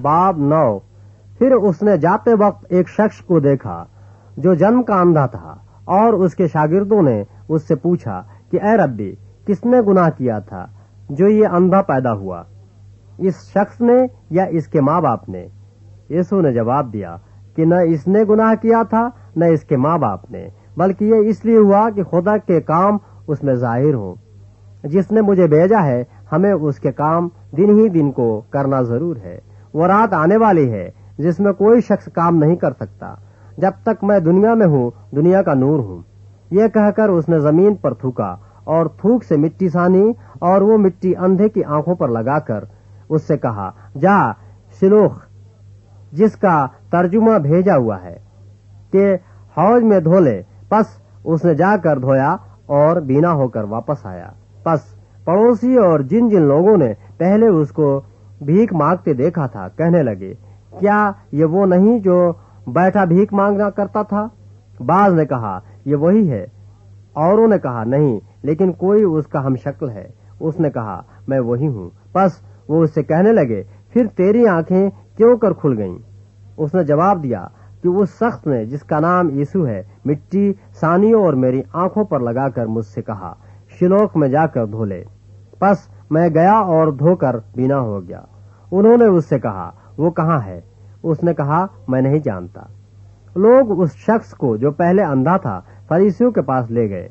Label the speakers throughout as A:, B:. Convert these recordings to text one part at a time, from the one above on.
A: باب 9۔ پھر اس نے جاتے وقت ایک شخص کو دیکھا جو جنم کا اندھا تھا، اور اس کے شاگردوں نے اس سے پوچھا کہ اے ربی، کس نے گناہ کیا تھا جو یہ اندھا پیدا ہوا، اس شخص نے یا اس کے ماں باپ نے؟ یسوع نے جواب دیا کہ نہ اس نے گناہ کیا تھا نہ اس کے ماں باپ نے، بلکہ یہ اس لیے ہوا کہ خدا کے کام اس میں ظاہر ہوں۔ جس نے مجھے بھیجا ہے، ہمیں اس کے کام دن ہی دن کو کرنا ضرور ہے۔ وہ رات آنے والی ہے جس میں کوئی شخص کام نہیں کر سکتا۔ جب تک میں دنیا میں ہوں، دنیا کا نور ہوں۔ یہ کہہ کر اس نے زمین پر تھوکا اور تھوک سے مٹی سانی، اور وہ مٹی اندھے کی آنکھوں پر لگا کر اس سے کہا، جا شلوخ، جس کا ترجمہ بھیجا ہوا ہے، کہ حوض میں دھو لے۔ پس اس نے جا کر دھویا اور بینا ہو کر واپس آیا۔ پس پڑوسی اور جن جن لوگوں نے پہلے اس کو بھیک مانگتے دیکھا تھا کہنے لگے، کیا یہ وہ نہیں جو بیٹھا بھیک مانگنا کرتا تھا؟ بعض نے کہا، یہ وہی ہے۔ اوروں نے کہا، نہیں، لیکن کوئی اس کا ہم شکل ہے۔ اس نے کہا، میں وہی ہوں۔ پس وہ اس سے کہنے لگے، پھر تیری آنکھیں کیوں کر کھل گئیں؟ اس نے جواب دیا کہ اس شخص نے جس کا نام یسوع ہے مٹی سانیوں اور میری آنکھوں پر لگا کر مجھ سے کہا، شلوخ میں جا کر دھو لے۔ پس میں گیا اور دھو کر بینا ہو گیا۔ انہوں نے اس سے کہا، وہ کہاں ہے؟ اس نے کہا، میں نہیں جانتا۔ لوگ اس شخص کو جو پہلے اندھا تھا فریسیوں کے پاس لے گئے،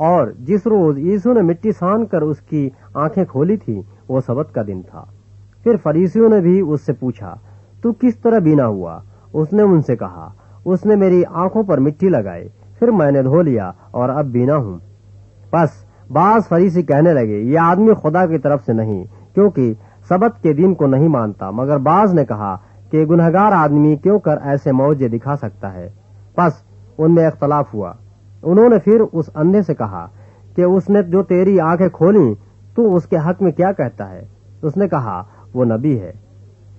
A: اور جس روز یسوع نے مٹی سان کر اس کی آنکھیں کھولی تھی وہ سبت کا دن تھا۔ پھر فریسیوں نے بھی اس سے پوچھا، تو کس طرح بینا ہوا؟ اس نے ان سے کہا، اس نے میری آنکھوں پر مٹی لگائی، پھر میں نے دھو لیا اور اب بینا ہوں۔ بس بعض فریسی کہنے لگے، یہ آدمی خدا کی طرف سے نہیں، کیونکہ سبت کے دن کو نہیں مانتا۔ مگر بعض نے کہا کہ گنہگار آدمی کیوں کر ایسے معجزے دکھا سکتا ہے؟ پس ان میں اختلاف ہوا۔ انہوں نے پھر اس اندھے سے کہا کہ اس نے جو تیری آنکھیں کھولیں، تو اس کے حق میں کیا کہتا ہے؟ اس نے کہا، وہ نبی ہے۔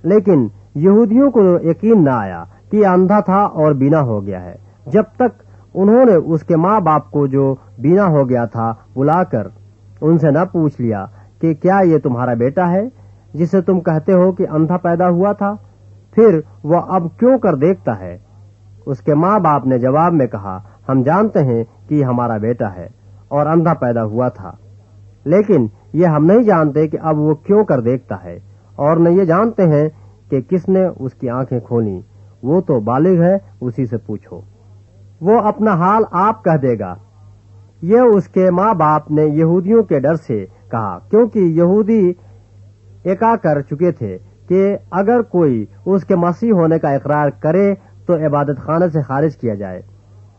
A: لیکن یہودیوں کو یقین نہ آیا کہ یہ اندھا تھا اور بینا ہو گیا ہے، جب تک انہوں نے اس کے ماں باپ کو جو بینا ہو گیا تھا بلا کر ان سے نہ پوچھ لیا کہ کیا یہ تمہارا بیٹا ہے جسے تم کہتے ہو کہ اندھا پیدا ہوا تھا؟ پھر وہ اب کیوں کر دیکھتا ہے؟ اس کے ماں باپ نے جواب میں کہا، ہم جانتے ہیں کہ یہ ہمارا بیٹا ہے اور اندھا پیدا ہوا تھا، لیکن یہ ہم نہیں جانتے کہ اب وہ کیوں کر دیکھتا ہے، اور نہ یہ جانتے ہیں کہ کس نے اس کی آنکھیں کھولیں۔ وہ تو بالغ ہے، اسی سے پوچھو، وہ اپنا حال آپ کہہ دے گا۔ یہ اس کے ماں باپ نے یہودیوں کے ڈر سے کہا، کیونکہ یہودی ایکا کر چکے تھے کہ اگر کوئی اس کے مسیح ہونے کا اقرار کرے تو عبادت خانے سے خارج کیا جائے۔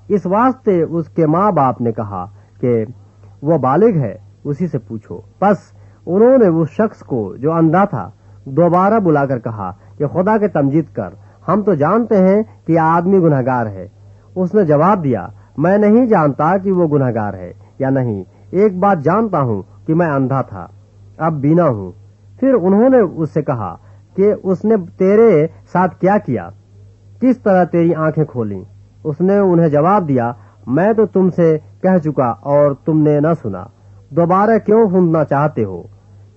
A: اس واسطے اس کے ماں باپ نے کہا کہ وہ بالغ ہے، اسی سے پوچھو۔ پس انہوں نے اس شخص کو جو اندھا تھا دوبارہ بلا کر کہا کہ خدا کے تمجید کر، ہم تو جانتے ہیں کہ یہ آدمی گنہگار ہے۔ اس نے جواب دیا، میں نہیں جانتا کہ وہ گنہگار ہے یا نہیں، ایک بات جانتا ہوں کہ میں اندھا تھا، اب بینا ہوں۔ پھر انہوں نے اس سے کہا کہ اس نے تیرے ساتھ کیا کیا؟ کس طرح تیری آنکھیں کھولیں؟ اس نے انہیں جواب دیا، میں تو تم سے کہہ چکا اور تم نے نہ سنا، دوبارہ کیوں سننا چاہتے ہو؟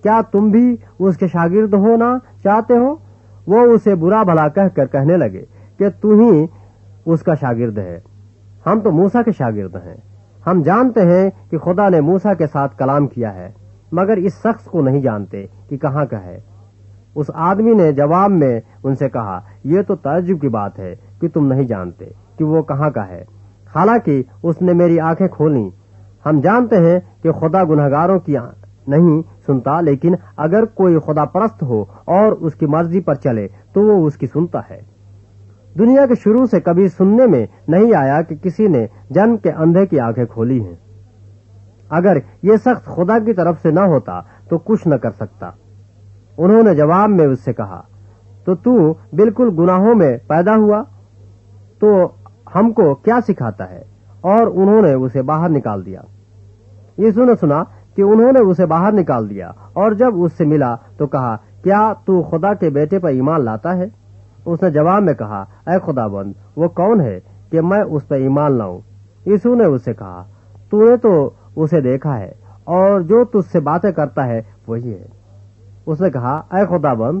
A: کیا تم بھی اس کے شاگرد ہونا چاہتے ہو؟ وہ اسے برا بھلا کہہ کر کہنے لگے کہ تو ہی اس کا شاگرد ہے، ہم تو موسیٰ کے شاگرد ہیں۔ ہم جانتے ہیں کہ خدا نے موسیٰ کے ساتھ کلام کیا ہے، مگر اس شخص کو نہیں جانتے کہ کہاں کا ہے۔ اس آدمی نے جواب میں ان سے کہا، یہ تو تعجب کی بات ہے کہ تم نہیں جانتے کہ وہ کہاں کا ہے، حالانکہ اس نے میری آنکھیں کھولیں۔ ہم جانتے ہیں کہ خدا گنہگاروں کی نہیں سنتا، لیکن اگر کوئی خدا پرست ہو اور اس کی مرضی پر چلے تو وہ اس کی سنتا ہے۔ دنیا کے شروع سے کبھی سننے میں نہیں آیا کہ کسی نے جنم کے اندھے کی آنکھیں کھولی ہیں۔ اگر یہ شخص خدا کی طرف سے نہ ہوتا تو کچھ نہ کر سکتا۔ انہوں نے جواب میں اس سے کہا، تو بالکل گناہوں میں پیدا ہوا تو ہم کو کیا سکھاتا ہے؟ اور انہوں نے اسے باہر نکال دیا۔ یسوع نے سنا کہ انہوں نے اسے باہر نکال دیا، اور جب اس سے ملا تو کہا، کیا تو خدا کے بیٹے پر ایمان لاتا ہے؟ اس نے جواب میں کہا، اے خداوند، وہ کون ہے کہ میں اس پر ایمان لاؤں؟ یسوع نے اس سے کہا، تو نے تو اسے دیکھا ہے، اور جو تجھ سے باتیں کرتا ہے وہی ہے۔ اس نے کہا، اے خداوند،